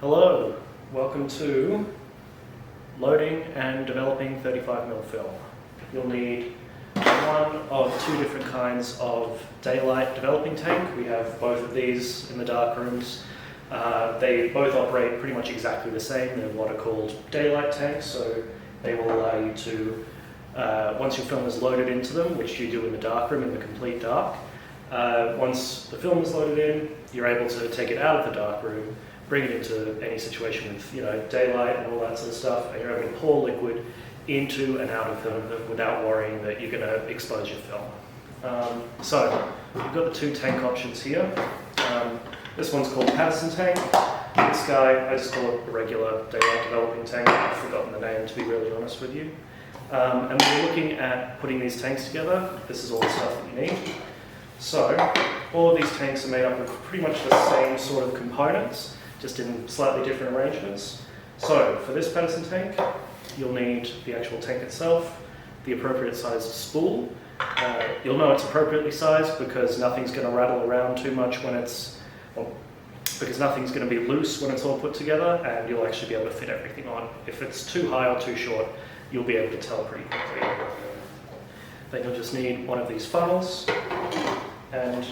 Hello, welcome to loading and developing 35mm film. You'll need one of two different kinds of daylight developing tank. We have both of these in the dark rooms. They both operate pretty much exactly the same. They're what are called daylight tanks, so they will allow you to, once your film is loaded into them, which you do in the dark room in the complete dark, once the film is loaded in, you're able to take it out of the dark room, bring it into any situation with daylight and all that sort of stuff, and you're able to pour liquid into and out of them without worrying that you're going to expose your film. So you've got the two tank options here. This one's called Patterson tank. This guy, I just call it a regular daylight developing tank. I've forgotten the name, to be really honest with you. And when you're looking at putting these tanks together, this is all the stuff that you need. So all of these tanks are made up of pretty much the same sort of components, just in slightly different arrangements. So for this Patterson tank, you'll need the actual tank itself, the appropriate sized spool. You'll know it's appropriately sized because nothing's going to rattle around too much when because nothing's going to be loose when it's all put together, and you'll actually be able to fit everything on. If it's too high or too short, you'll be able to tell pretty quickly. Then you'll just need one of these funnels and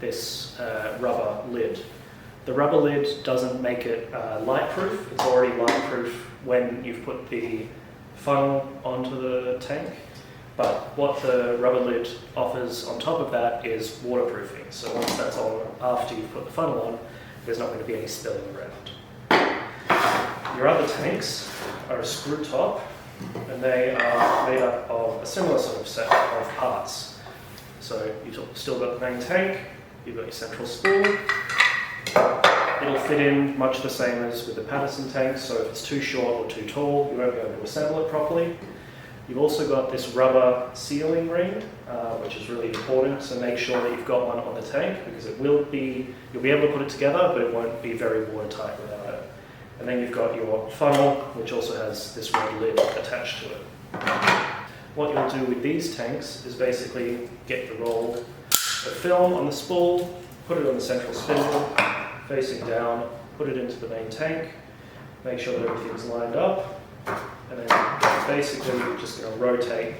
this rubber lid. The rubber lid doesn't make it light-proof. It's already light-proof when you've put the funnel onto the tank. But what the rubber lid offers on top of that is waterproofing. So once that's on, after you've put the funnel on, there's not going to be any spilling around. Your other tanks are a screw top, and they are made up of a similar sort of set of parts. So you've still got the main tank, you've got your central spool. It'll fit in much the same as with the Patterson tank, so if it's too short or too tall, you won't be able to assemble it properly. You've also got this rubber sealing ring, which is really important, so make sure that you've got one on the tank, because you'll be able to put it together, but it won't be very watertight without it. And then you've got your funnel, which also has this red lid attached to it. What you'll do with these tanks is basically get the roll of film on the spool, put it on the central spindle, facing down, put it into the main tank, make sure that everything's lined up, and then basically you're just going to rotate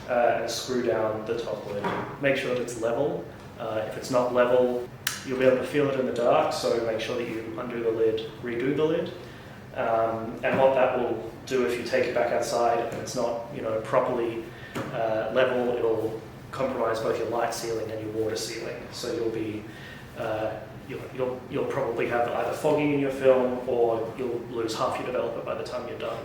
and screw down the top lid. Make sure that it's level. If it's not level, you'll be able to feel it in the dark, so make sure that you undo the lid, redo the lid. And what that will do if you take it back outside and it's not properly level, it'll compromise both your light sealing and your water sealing. So you'll be you'll probably have either fogging in your film, or you'll lose half your developer by the time you're done.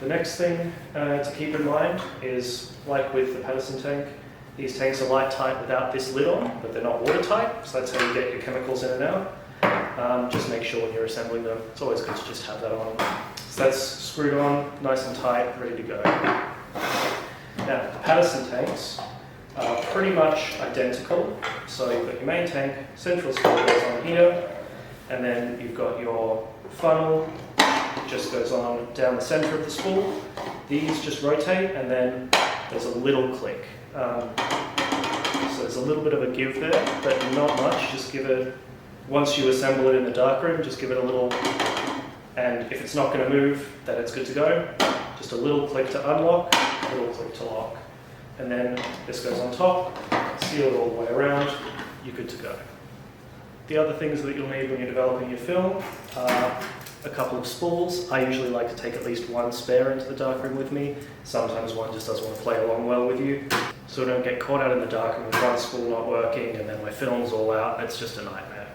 The next thing to keep in mind is, like with the Patterson tank, these tanks are light tight without this lid on, but they're not watertight, so that's how you get your chemicals in and out. Just make sure when you're assembling them, it's always good to just have that on. So that's screwed on, nice and tight, ready to go. Now, the Patterson tanks are pretty much identical. So you've got your main tank, central spool goes on here, and then you've got your funnel, it just goes on down the center of the spool. These just rotate, and then there's a little click. So there's a little bit of a give there, but not much. Just give it, once you assemble it in the dark room, just give it a little, and if it's not going to move, then it's good to go. Just a little click to unlock, a little click to lock. And then this goes on top, seal it all the way around, you're good to go. The other things that you'll need when you're developing your film are a couple of spools. I usually like to take at least one spare into the darkroom with me. Sometimes one just doesn't want to play along well with you. So I don't get caught out in the darkroom with one spool not working and then my film's all out, and it's just a nightmare.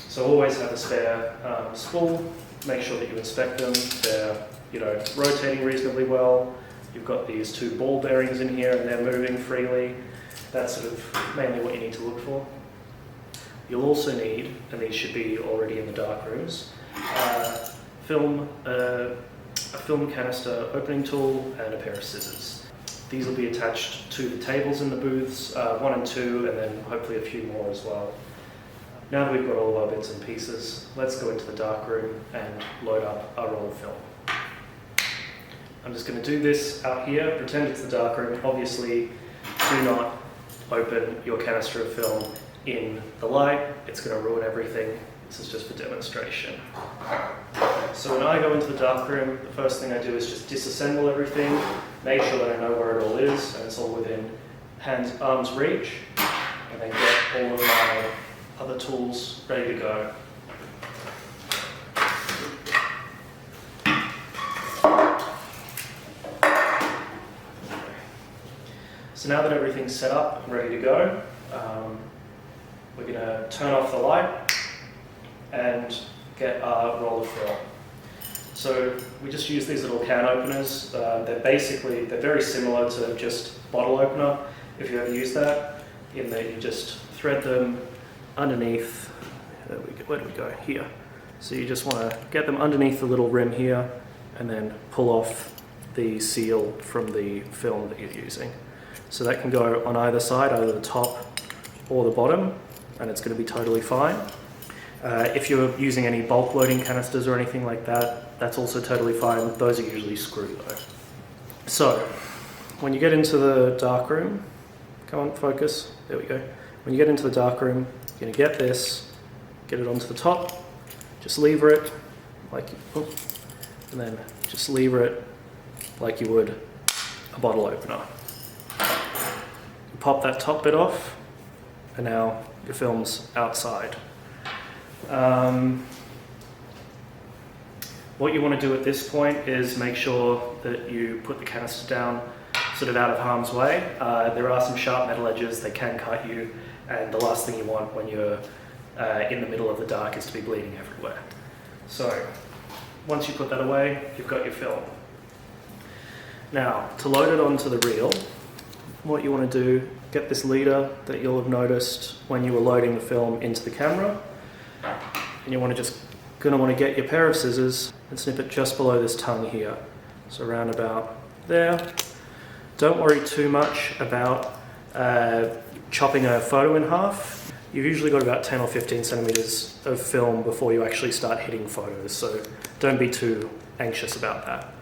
So always have a spare spool. Make sure that you inspect them. They're rotating reasonably well. You've got these two ball bearings in here and they're moving freely. That's sort of mainly what you need to look for. You'll also need, and these should be already in the dark rooms, a film canister opening tool and a pair of scissors. These will be attached to the tables in the booths, 1 and 2, and then hopefully a few more as well. Now that we've got all of our bits and pieces, let's go into the dark room and load up our roll of film. I'm just going to do this out here, pretend it's the dark room. Obviously, do not open your canister of film in the light, it's going to ruin everything. This is just for demonstration. So when I go into the darkroom, the first thing I do is just disassemble everything, make sure that I know where it all is and it's all within arm's reach, and then get all of my other tools ready to go. So now that everything's set up and ready to go, we're going to turn off the light and get our roll of film. So we just use these little can openers. They're very similar to just bottle opener, if you ever use that, in that you just thread them underneath. Where do we go? Here. So you just want to get them underneath the little rim here and then pull off the seal from the film that you're using. So that can go on either side, either the top or the bottom, and it's going to be totally fine. If you're using any bulk loading canisters or anything like that, that's also totally fine. Those are usually screw though. So when you get into the darkroom, come on, focus, there we go. When you get into the darkroom, you're going to get this, get it onto the top, just lever it and then just lever it like you would a bottle opener. Pop that top bit off, and now your film's outside. What you want to do at this point is make sure that you put the canister down sort of out of harm's way. There are some sharp metal edges, they can cut you, and the last thing you want when you're in the middle of the dark is to be bleeding everywhere. So once you put that away, you've got your film. Now, to load it onto the reel, what you want to do, get this leader that you'll have noticed when you were loading the film into the camera, and you want to get your pair of scissors and snip it just below this tongue here, so around about there. Don't worry too much about chopping a photo in half. You've usually got about 10 or 15 centimeters of film before you actually start hitting photos, so don't be too anxious about that.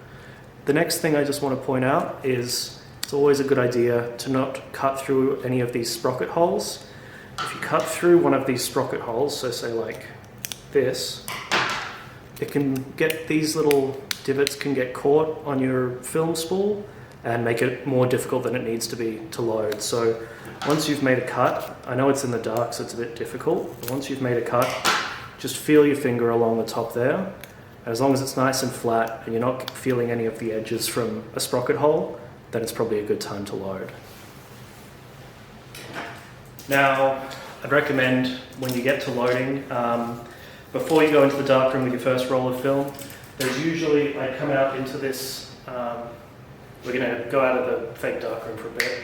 The next thing I just want to point out is it's always a good idea to not cut through any of these sprocket holes. If you cut through one of these sprocket holes, so say like this, these little divots can get caught on your film spool and make it more difficult than it needs to be to load. So once you've made a cut, I know it's in the dark so it's a bit difficult, but once you've made a cut, just feel your finger along the top there. As long as it's nice and flat and you're not feeling any of the edges from a sprocket hole, then it's probably a good time to load. Now, I'd recommend when you get to loading, before you go into the darkroom with your first roll of film, there's usually, I come out into this, we're going to go out of the fake darkroom for a bit.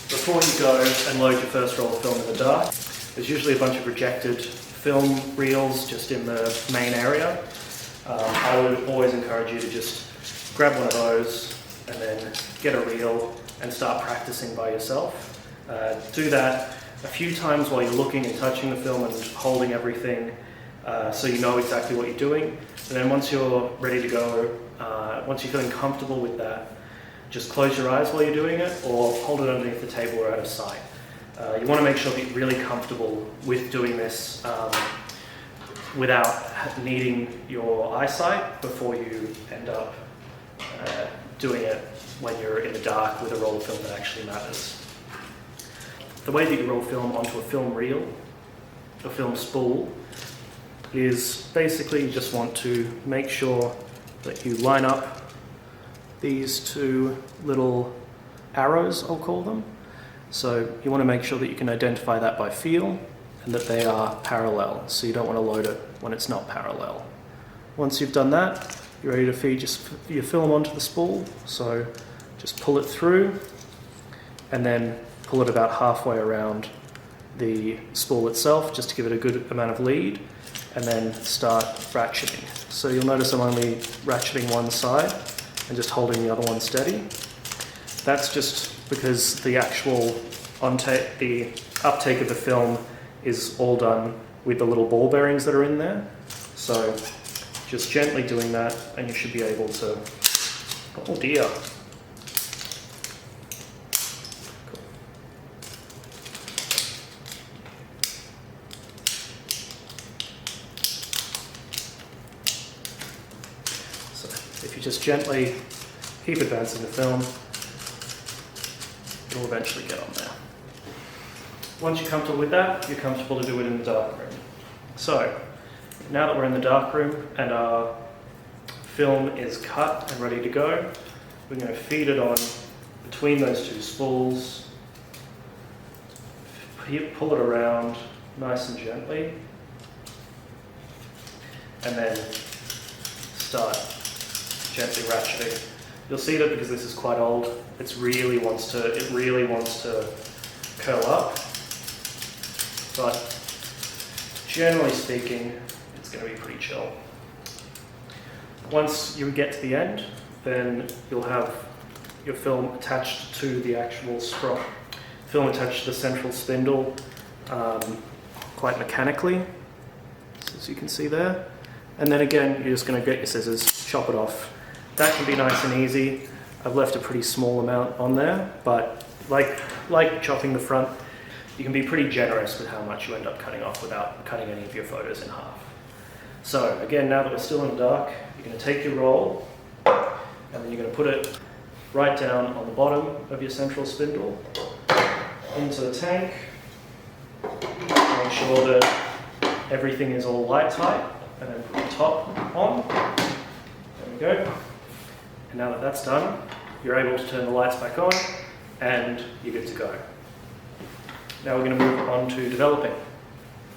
Before you go and load your first roll of film in the dark, there's usually a bunch of rejected film reels just in the main area. I would always encourage you to just grab one of those and then get a reel and start practicing by yourself. Do that a few times while you're looking and touching the film and holding everything so you know exactly what you're doing. And then once you're ready to go, once you're feeling comfortable with that, just close your eyes while you're doing it or hold it underneath the table or out of sight. You want to make sure that you're really comfortable with doing this without needing your eyesight before you end up doing it when you're in the dark with a roll of film that actually matters. The way that you roll film onto a film reel, a film spool, is basically you just want to make sure that you line up these two little arrows, I'll call them. So you want to make sure that you can identify that by feel and that they are parallel, so you don't want to load it when it's not parallel. Once you've done that, you're ready to feed your film onto the spool, so just pull it through and then pull it about halfway around the spool itself just to give it a good amount of lead, and then start ratcheting. So you'll notice I'm only ratcheting one side and just holding the other one steady. That's just because the actual the uptake of the film is all done with the little ball bearings that are in there. So just gently doing that and you should be able to, oh dear. Cool. just gently keep advancing the film. It'll eventually get on there. Once you're comfortable with that, you're comfortable to do it in the darkroom. So, now that we're in the darkroom and our film is cut and ready to go, we're going to feed it on between those two spools, pull it around nice and gently, and then start gently ratcheting. You'll see that because this is quite old, it really wants to curl up, but generally speaking, it's going to be pretty chill. Once you get to the end, then you'll have your film attached to the actual sprocket. Film attached to the central spindle quite mechanically, as you can see there. And then again, you're just going to get your scissors, chop it off. That can be nice and easy. I've left a pretty small amount on there, but like chopping the front, you can be pretty generous with how much you end up cutting off without cutting any of your photos in half. So again, now that we're still in the dark, you're going to take your roll, and then you're going to put it right down on the bottom of your central spindle, into the tank. Make sure that everything is all light tight, and then put the top on. There we go. And now that that's done, you're able to turn the lights back on, and you're good to go. Now we're going to move on to developing.